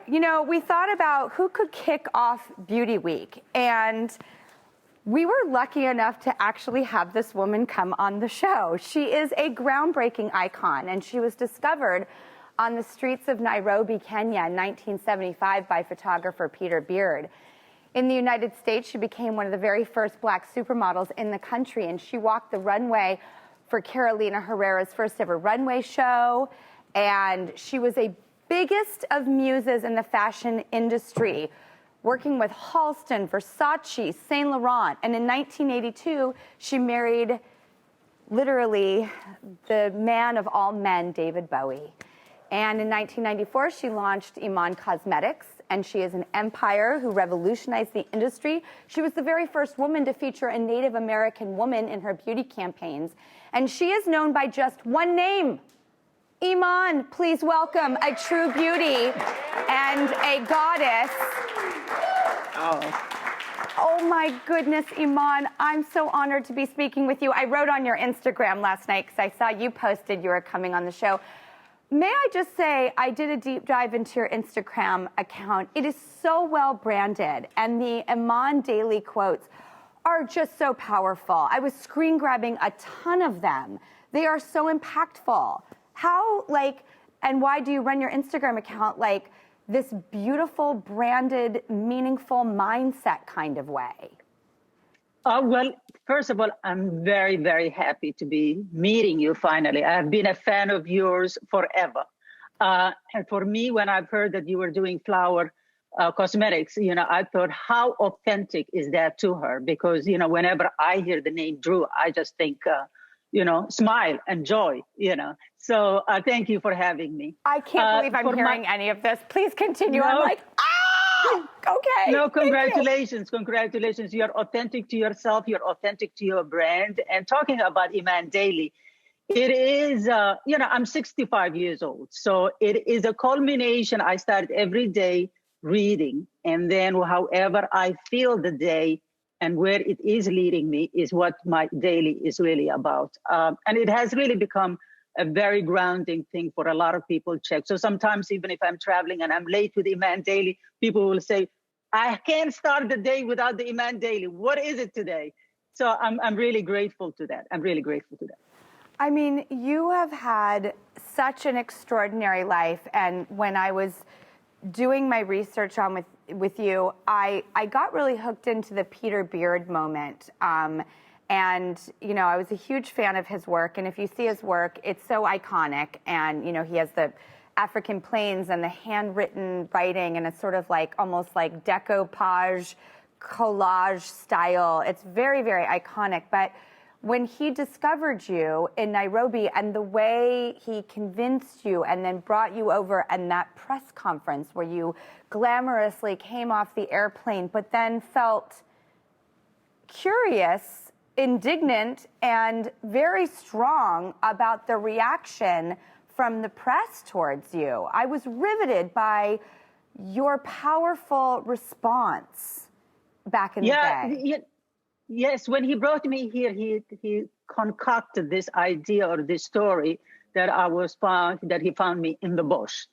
we thought about who could kick off Beauty Week, and we were lucky enough to actually have this woman come on the show. She is a groundbreaking icon, and she was discovered on the streets of Nairobi, Kenya in 1975 by photographer Peter Beard. In the United States, she became one of the very first Black supermodels in the country, and she walked the runway for Carolina Herrera's first ever runway show, and she was a biggest of muses in the fashion industry, working with Halston, Versace, Saint Laurent, and in 1982, she married literally the man of all men, David Bowie. And in 1994, she launched Iman Cosmetics, and she is an empire who revolutionized the industry. She was the very first woman to feature a Native American woman in her beauty campaigns, and she is known by just one name. Iman, please welcome a true beauty and a goddess. Oh my goodness, Iman, I'm so honored to be speaking with you. I wrote on your Instagram last night because I saw you posted you were coming on the show. May I just say, I did a deep dive into your Instagram account. It is so well branded, and the Iman Daily quotes are just so powerful. I was screen grabbing a ton of them. They are so impactful. How, and why do you run your Instagram account like this beautiful, branded, meaningful mindset kind of way? Well, first of all, I'm very, very happy to be meeting you finally. I've been a fan of yours forever. And for me, when I've heard that you were doing flower cosmetics, I thought, how authentic is that to her? Because, whenever I hear the name Drew, I just think, smile and joy, So thank you for having me. I can't believe I'm hearing any of this. Please continue. No. I'm like, okay. No, congratulations. Congratulations. You're authentic to yourself. You're authentic to your brand. And talking about Iman Daily, it is, I'm 65 years old. So it is a culmination. I start every day reading. And then however I feel the day and where it is leading me is what my daily is really about. And it has really become a very grounding thing for a lot of people to check. So sometimes even if I'm traveling and I'm late with Iman Daily, people will say, I can't start the day without the Iman Daily. What is it today? So I'm really grateful to that. I'm really grateful to that. I mean, you have had such an extraordinary life. And when I was doing my research on with you, I got really hooked into the Peter Beard moment. And, I was a huge fan of his work. And if you see his work, it's so iconic. And, he has the African plains and the handwritten writing, and it's sort of like almost like decoupage, collage style. It's very, very iconic. But when he discovered you in Nairobi and the way he convinced you and then brought you over and that press conference where you glamorously came off the airplane, but then felt curious, indignant, and very strong about the reaction from the press towards you. I was riveted by your powerful response back in the day. Yes, when he brought me here, he concocted this idea or this story that he found me in the bush.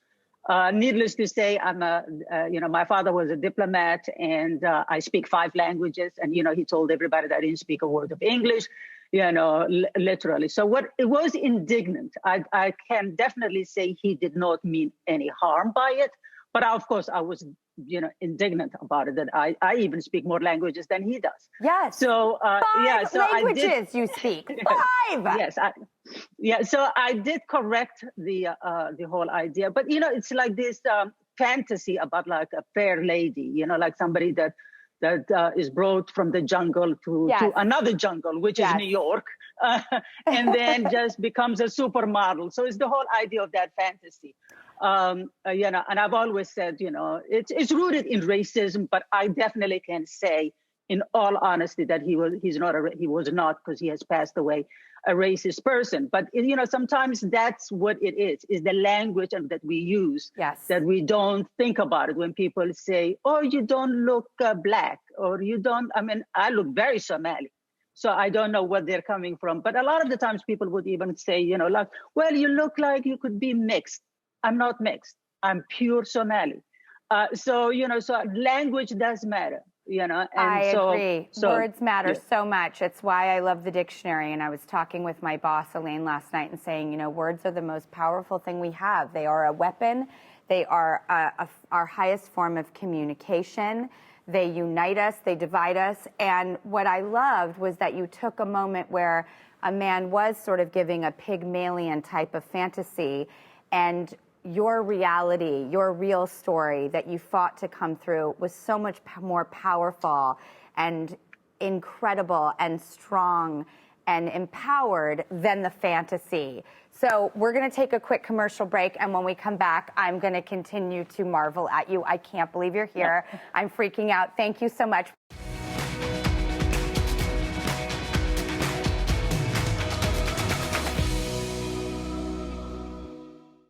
Needless to say, my father was a diplomat, and I speak 5 languages. And, he told everybody that I didn't speak a word of English, literally. So it was indignant. I can definitely say he did not mean any harm by it. But of course, I was, indignant about it, that I even speak more languages than he does. Yes. So, 5 languages you speak. 5! Yes. So I did correct the whole idea. But, it's like this fantasy about like a fair lady, like somebody that is brought from the jungle to another jungle, which is New York, and then just becomes a supermodel. So it's the whole idea of that fantasy. And I've always said, it's rooted in racism, but I definitely can say, in all honesty, that he was not, because he has passed away, a racist person. But sometimes that's what it is the language that we use, that we don't think about it when people say, "Oh, you don't look black," or "You don't." I mean, I look very Somali. So I don't know what they're coming from. But a lot of the times people would even say, well, you look like you could be mixed. I'm not mixed. I'm pure Somali. So, so language does matter, and I agree. So Words matter yeah. so much. It's why I love the dictionary. And I was talking with my boss, Elaine, last night and saying, words are the most powerful thing we have. They are a weapon. They are our highest form of communication. They unite us. They divide us. And what I loved was that you took a moment where a man was sort of giving a Pygmalion type of fantasy, and your reality, your real story that you fought to come through was so much more powerful and incredible and strong and empowered than the fantasy. So we're going to take a quick commercial break, and when we come back, I'm going to continue to marvel at you. I can't believe you're here. I'm freaking out. Thank you so much.